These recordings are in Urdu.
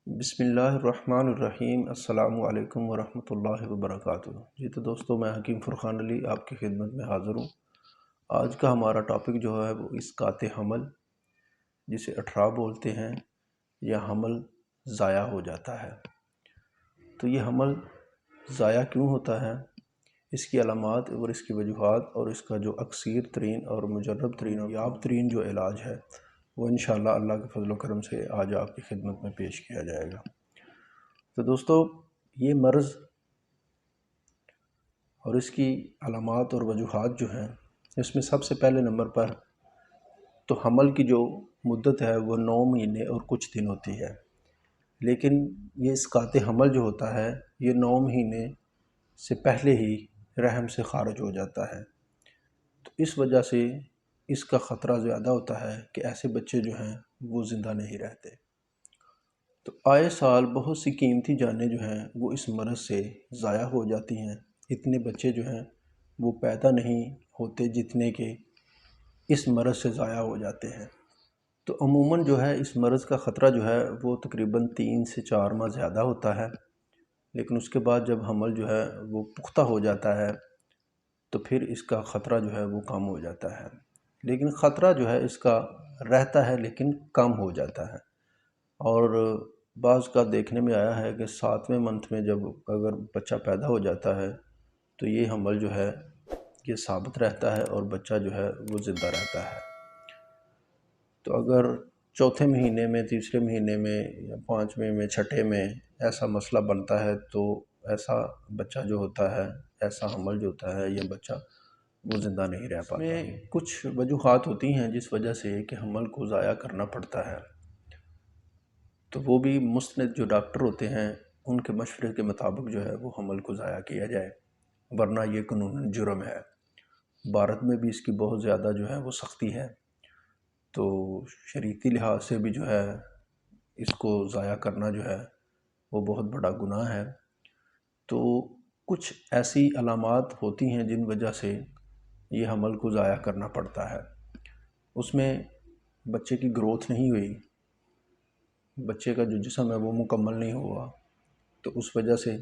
بسم اللہ الرحمن الرحیم۔ السلام علیکم ورحمۃ اللہ وبرکاتہ۔ جی تو دوستو، میں حکیم فرقان علی آپ کی خدمت میں حاضر ہوں۔ آج کا ہمارا ٹاپک جو ہے وہ اسقاط حمل، جسے اٹھراء بولتے ہیں، یا حمل ضائع ہو جاتا ہے۔ تو یہ حمل ضائع کیوں ہوتا ہے، اس کی علامات اور اس کی وجوہات، اور اس کا جو اکثر ترین اور مجرب ترین اور یاب ترین جو علاج ہے، وہ انشاءاللہ اللہ کے فضل و کرم سے آج آپ کی خدمت میں پیش کیا جائے گا۔ تو دوستو، یہ مرض اور اس کی علامات اور وجوہات جو ہیں، اس میں سب سے پہلے نمبر پر تو حمل کی جو مدت ہے وہ 9 مہینے اور کچھ دن ہوتی ہے، لیکن یہ اسقاط حمل جو ہوتا ہے یہ 9 مہینے سے پہلے ہی رحم سے خارج ہو جاتا ہے۔ تو اس وجہ سے اس کا خطرہ زیادہ ہوتا ہے کہ ایسے بچے جو ہیں وہ زندہ نہیں رہتے۔ تو آئے سال بہت سی قیمتی جانیں جو ہیں وہ اس مرض سے ضائع ہو جاتی ہیں۔ اتنے بچے جو ہیں وہ پیدا نہیں ہوتے جتنے کہ اس مرض سے ضائع ہو جاتے ہیں۔ تو عموماً جو ہے اس مرض کا خطرہ جو ہے وہ تقریباً 3 سے 4 ماہ زیادہ ہوتا ہے، لیکن اس کے بعد جب حمل جو ہے وہ پختہ ہو جاتا ہے تو پھر اس کا خطرہ جو ہے وہ کم ہو جاتا ہے۔ لیکن خطرہ جو ہے اس کا رہتا ہے لیکن کم ہو جاتا ہے، اور بعض کا دیکھنے میں آیا ہے کہ 7ویں منتھ میں جب اگر بچہ پیدا ہو جاتا ہے تو یہ حمل جو ہے یہ ثابت رہتا ہے اور بچہ جو ہے وہ زندہ رہتا ہے۔ تو اگر چوتھے مہینے میں، تیسرے مہینے میں، یا 5ویں میں، 6ٹھے میں ایسا مسئلہ بنتا ہے تو ایسا بچہ جو ہوتا ہے، ایسا حمل جو ہوتا ہے، یہ بچہ وہ زندہ نہیں رہ پاتا۔ اس میں کچھ وجوہات ہوتی ہیں جس وجہ سے کہ حمل کو ضائع کرنا پڑتا ہے، تو وہ بھی مستند جو ڈاکٹر ہوتے ہیں ان کے مشورے کے مطابق جو ہے وہ حمل کو ضائع کیا جائے، ورنہ یہ قانوناً جرم ہے۔ بھارت میں بھی اس کی بہت زیادہ جو ہے وہ سختی ہے، تو شریعتی لحاظ سے بھی جو ہے اس کو ضائع کرنا جو ہے وہ بہت بڑا گناہ ہے۔ تو کچھ ایسی علامات ہوتی ہیں جن وجہ سے یہ حمل کو ضائع کرنا پڑتا ہے۔ اس میں بچے کی گروتھ نہیں ہوئی، بچے کا جو جسم ہے وہ مکمل نہیں ہوا، تو اس وجہ سے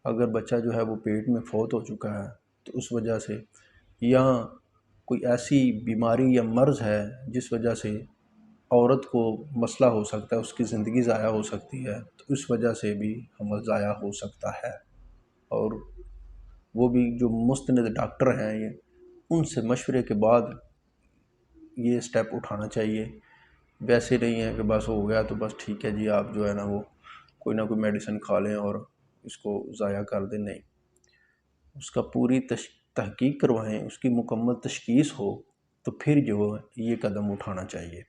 اگر بچہ جو ہے وہ پیٹ میں فوت ہو چکا ہے تو اس وجہ سے، یا کوئی ایسی بیماری یا مرض ہے جس وجہ سے عورت کو مسئلہ ہو سکتا ہے، اس کی زندگی ضائع ہو سکتی ہے، تو اس وجہ سے بھی حمل ضائع ہو سکتا ہے۔ اور وہ بھی جو مستند ڈاکٹر ہیں یہ ان سے مشورے کے بعد یہ سٹیپ اٹھانا چاہیے۔ ویسے نہیں ہے کہ بس ہو گیا تو بس ٹھیک ہے جی، آپ جو ہے نا وہ کوئی نہ کوئی میڈیسن کھا لیں اور اس کو ضائع کر دیں، نہیں۔ اس کا پوری تحقیق کروائیں، اس کی مکمل تشخیص ہو تو پھر جو یہ قدم اٹھانا چاہیے۔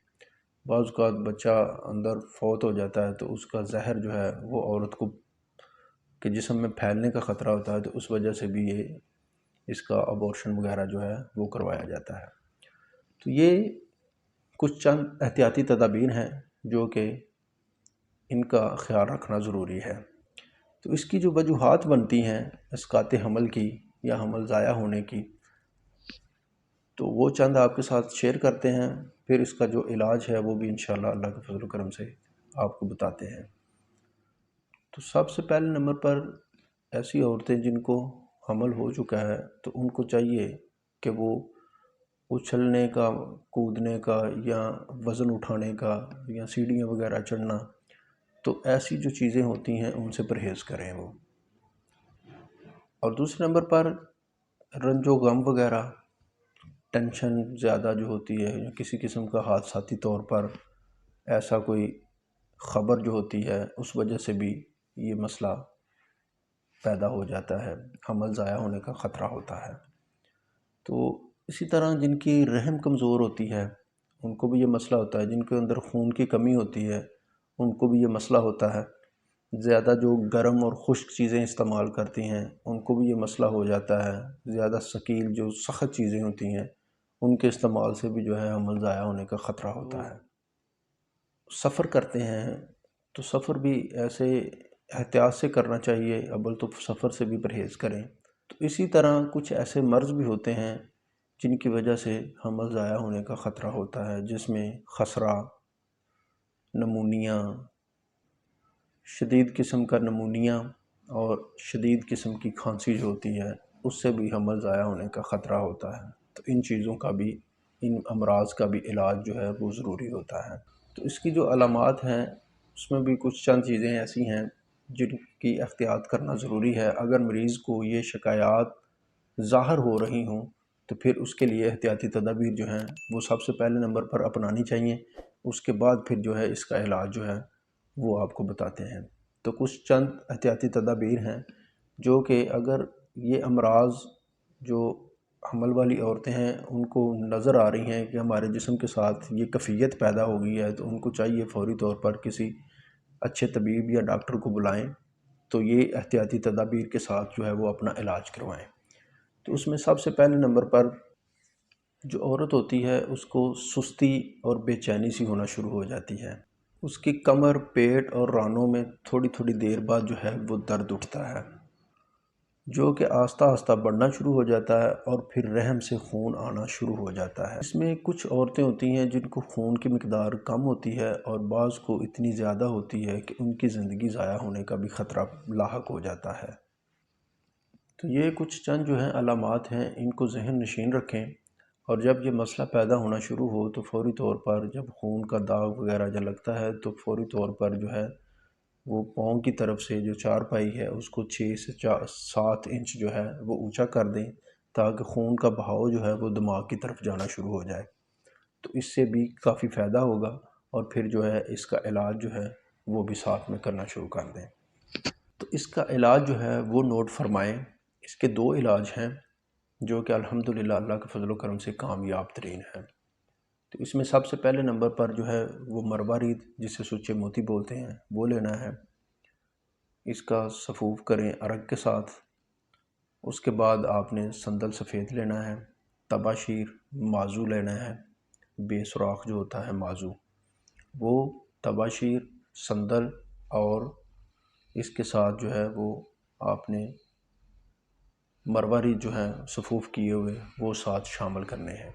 بعض اوقات بچہ اندر فوت ہو جاتا ہے تو اس کا زہر جو ہے وہ عورت کو کے جسم میں پھیلنے کا خطرہ ہوتا ہے، تو اس وجہ سے بھی اس کا ابورشن وغیرہ جو ہے وہ کروایا جاتا ہے۔ تو یہ کچھ چند احتیاطی تدابیر ہیں جو کہ ان کا خیال رکھنا ضروری ہے۔ تو اس کی جو وجوہات بنتی ہیں اسقاط حمل کی یا حمل ضائع ہونے کی، تو وہ چند آپ کے ساتھ شیئر کرتے ہیں، پھر اس کا جو علاج ہے وہ بھی انشاءاللہ اللہ کے فضل و کرم سے آپ کو بتاتے ہیں۔ تو سب سے پہلے نمبر پر ایسی عورتیں جن کو حمل ہو چکا ہے تو ان کو چاہیے کہ وہ اچھلنے کا، کودنے کا، یا وزن اٹھانے کا، یا سیڑھیاں وغیرہ چڑھنا، تو ایسی جو چیزیں ہوتی ہیں ان سے پرہیز کریں وہ۔ اور دوسرے نمبر پر رنج و غم وغیرہ، ٹینشن زیادہ جو ہوتی ہے، یا کسی قسم کا حادثاتی طور پر ایسا کوئی خبر جو ہوتی ہے، اس وجہ سے بھی یہ مسئلہ پیدا ہو جاتا ہے، حمل ضائع ہونے کا خطرہ ہوتا ہے۔ تو اسی طرح جن کی رحم کمزور ہوتی ہے ان کو بھی یہ مسئلہ ہوتا ہے، جن کے اندر خون کی کمی ہوتی ہے ان کو بھی یہ مسئلہ ہوتا ہے، زیادہ جو گرم اور خشک چیزیں استعمال کرتی ہیں ان کو بھی یہ مسئلہ ہو جاتا ہے، زیادہ ثقیل جو سخت چیزیں ہوتی ہیں ان کے استعمال سے بھی جو ہے حمل ضائع ہونے کا خطرہ ہوتا ہے۔ سفر کرتے ہیں تو سفر بھی ایسے احتیاط سے کرنا چاہیے، اول تو سفر سے بھی پرہیز کریں۔ تو اسی طرح کچھ ایسے مرض بھی ہوتے ہیں جن کی وجہ سے حمل ضائع ہونے کا خطرہ ہوتا ہے، جس میں خسرہ، نمونیا، شدید قسم کا نمونیا اور شدید قسم کی کھانسی جو ہوتی ہے اس سے بھی حمل ضائع ہونے کا خطرہ ہوتا ہے۔ تو ان چیزوں کا بھی، ان امراض کا بھی علاج جو ہے وہ ضروری ہوتا ہے۔ تو اس کی جو علامات ہیں اس میں بھی کچھ چند چیزیں ایسی ہیں جن کی احتیاط کرنا ضروری ہے۔ اگر مریض کو یہ شکایات ظاہر ہو رہی ہوں تو پھر اس کے لیے احتیاطی تدابیر جو ہیں وہ سب سے پہلے نمبر پر اپنانی چاہیے۔ اس کے بعد پھر جو ہے اس کا علاج جو ہے وہ آپ کو بتاتے ہیں۔ تو کچھ چند احتیاطی تدابیر ہیں جو کہ اگر یہ امراض جو حمل والی عورتیں ہیں ان کو نظر آ رہی ہیں کہ ہمارے جسم کے ساتھ یہ کیفیت پیدا ہو گئی ہے، تو ان کو چاہیے فوری طور پر کسی اچھے طبیب یا ڈاکٹر کو بلائیں، تو یہ احتیاطی تدابیر کے ساتھ جو ہے وہ اپنا علاج کروائیں۔ تو اس میں سب سے پہلے نمبر پر جو عورت ہوتی ہے اس کو سستی اور بے چینی سی ہونا شروع ہو جاتی ہے۔ اس کی کمر، پیٹ اور رانوں میں تھوڑی تھوڑی دیر بعد جو ہے وہ درد اٹھتا ہے، جو کہ آہستہ آہستہ بڑھنا شروع ہو جاتا ہے اور پھر رحم سے خون آنا شروع ہو جاتا ہے۔ اس میں کچھ عورتیں ہوتی ہیں جن کو خون کی مقدار کم ہوتی ہے اور بعض کو اتنی زیادہ ہوتی ہے کہ ان کی زندگی ضائع ہونے کا بھی خطرہ لاحق ہو جاتا ہے۔ تو یہ کچھ چند جو ہیں علامات ہیں، ان کو ذہن نشین رکھیں، اور جب یہ مسئلہ پیدا ہونا شروع ہو تو فوری طور پر جب خون کا داغ وغیرہ جو لگتا ہے تو فوری طور پر جو ہے وہ پاؤں کی طرف سے جو چارپائی ہے اس کو 6 سے 7 انچ جو ہے وہ اونچا کر دیں، تاکہ خون کا بہاؤ جو ہے وہ دماغ کی طرف جانا شروع ہو جائے۔ تو اس سے بھی کافی فائدہ ہوگا، اور پھر جو ہے اس کا علاج جو ہے وہ بھی ساتھ میں کرنا شروع کر دیں۔ تو اس کا علاج جو ہے وہ نوٹ فرمائیں۔ اس کے 2 علاج ہیں جو کہ الحمدللہ اللہ کے فضل و کرم سے کامیاب ترین ہیں۔ تو اس میں سب سے پہلے نمبر پر جو ہے وہ مروارید، جسے سچے موتی بولتے ہیں، وہ لینا ہے۔ اس کا سفوف کریں ارگ کے ساتھ۔ اس کے بعد آپ نے سندل سفید لینا ہے، تباشیر، مازو لینا ہے، بے سوراخ جو ہوتا ہے مازو، وہ تباشیر، سندل، اور اس کے ساتھ جو ہے وہ آپ نے مروارید جو ہیں سفوف کیے ہوئے وہ ساتھ شامل کرنے ہیں۔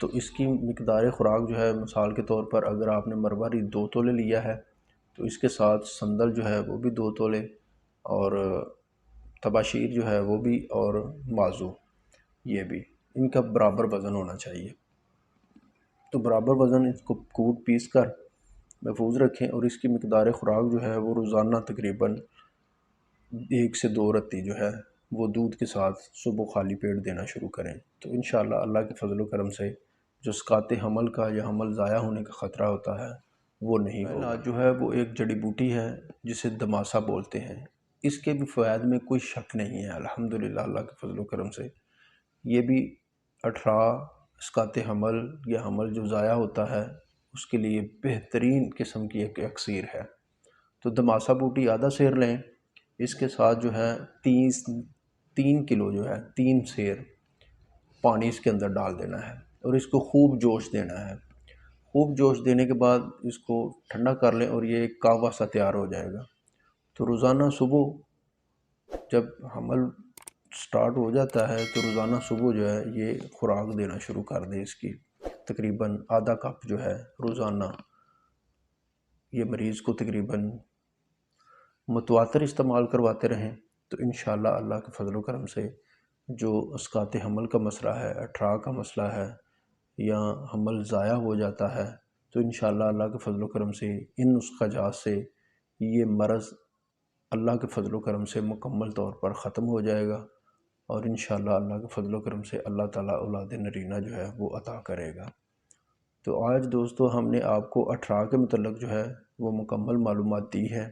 تو اس کی مقدار خوراک جو ہے مثال کے طور پر اگر آپ نے مروارید 2 تولے لیا ہے تو اس کے ساتھ سندل جو ہے وہ بھی 2 تولے، اور تباشیر جو ہے وہ بھی، اور مازو یہ بھی، ان کا برابر وزن ہونا چاہیے۔ تو برابر وزن اس کو کوٹ پیس کر محفوظ رکھیں، اور اس کی مقدار خوراک جو ہے وہ روزانہ تقریباً 1 سے 2 رتی جو ہے وہ دودھ کے ساتھ صبح خالی پیٹ دینا شروع کریں۔ تو انشاءاللہ اللہ کے فضل و کرم سے جو اسقاط حمل کا یا حمل ضائع ہونے کا خطرہ ہوتا ہے وہ نہیں ہوگا۔ علاج جو ہے وہ ایک جڑی بوٹی ہے جسے دماسا بولتے ہیں۔ اس کے بھی فوائد میں کوئی شک نہیں ہے الحمدللہ اللہ کے فضل و کرم سے۔ یہ بھی اٹھراء، اسقاط حمل یا حمل جو ضائع ہوتا ہے اس کے لیے بہترین قسم کی ایک اکسیر ہے۔ تو دماسا بوٹی آدھا سیر لیں، اس کے ساتھ جو ہے 3 کلو جو ہے 3 سیر پانی اس کے اندر ڈال دینا ہے، اور اس کو خوب جوش دینا ہے۔ خوب جوش دینے کے بعد اس کو ٹھنڈا کر لیں، اور یہ ایک کہوہ سا تیار ہو جائے گا۔ تو روزانہ صبح جب حمل سٹارٹ ہو جاتا ہے تو روزانہ صبح جو ہے یہ خوراک دینا شروع کر دیں، اس کی تقریباً آدھا کپ جو ہے روزانہ یہ مریض کو تقریباً متواتر استعمال کرواتے رہیں۔ تو انشاءاللہ اللہ کے فضل و کرم سے جو اسقاط حمل کا مسئلہ ہے، اٹھراء کا مسئلہ ہے، یا حمل ضائع ہو جاتا ہے، تو انشاءاللہ اللہ کے فضل و کرم سے ان نسخہ جات سے یہ مرض اللہ کے فضل و کرم سے مکمل طور پر ختم ہو جائے گا، اور انشاءاللہ اللہ کے فضل و کرم سے اللہ تعالیٰ اولاد نرینہ جو ہے وہ عطا کرے گا۔ تو آج دوستو ہم نے آپ کو اٹھراء کے متعلق جو ہے وہ مکمل معلومات دی ہے۔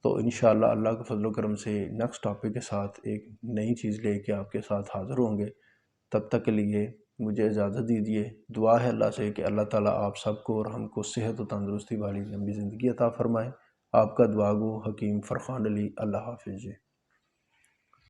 تو انشاءاللہ اللہ کے فضل و کرم سے نیکسٹ ٹاپک کے ساتھ ایک نئی چیز لے کے آپ کے ساتھ حاضر ہوں گے۔ تب تک کے لیے مجھے اجازت دیجیے۔ دعا ہے اللہ سے کہ اللہ تعالیٰ آپ سب کو اور ہم کو صحت و تندرستی والی لمبی زندگی عطا فرمائے۔ آپ کا دعا گو حکیم فرقان علی۔ اللہ حافظ جی۔